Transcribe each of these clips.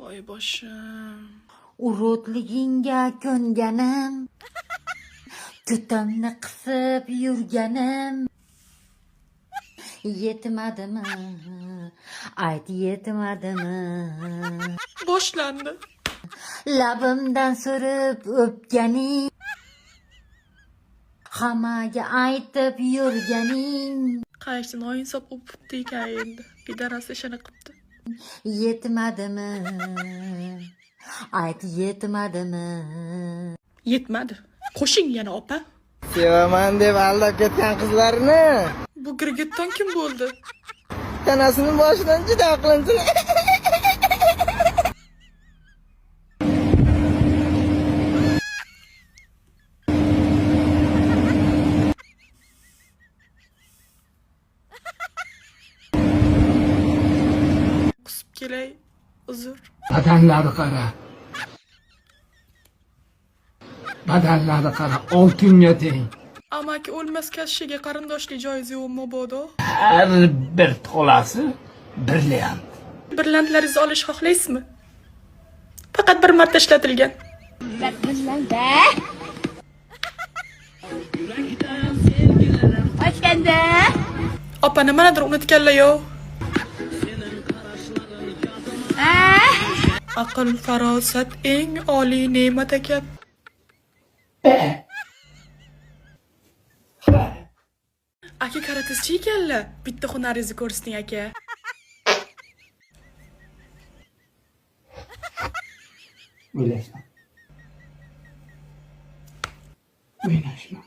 Oy boshim. Urutligingga ko'nganim, ko'tamni qisib yurganim. Yetmadimi? Ayt yetmadimi? Boshlandi. Labimdan surib o'pganing, hammaga aytib yurganing. Qaysin o'yinsob o'pibdi ekan endi. Pidaras ishini qilibdi. Yetmadimi? Ayt yetmadimi? Yetmadi. Qo'shing yana opa. Sevaman deb aldab ketgan qizlarni Bu girgitton kim bo'ldi? tanasini boshidan juda qilinsin. Qusib kelay. Uzr. Badanlari qara. Badanlari qara, oltinga teng. Amaki o'lmas kashiga qarindoshli joyiz yo'q mabodo. Har bir tolasi brilliant. Brilliantlaringizni olish xohlaysizmi? Faqat bir marta ishlatilgan. Ochganda. Opa nimanidir unutganlar-yo. Aql, farosat eng oliy ne'mat ekan. Aka karateschi ekanlar. Bitta hunaringizni ko'rsating aka. O'ylashma. O'ynashma.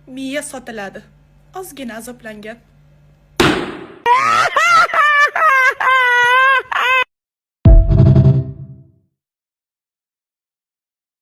Miya sotiladi. Ozgina azoblangan.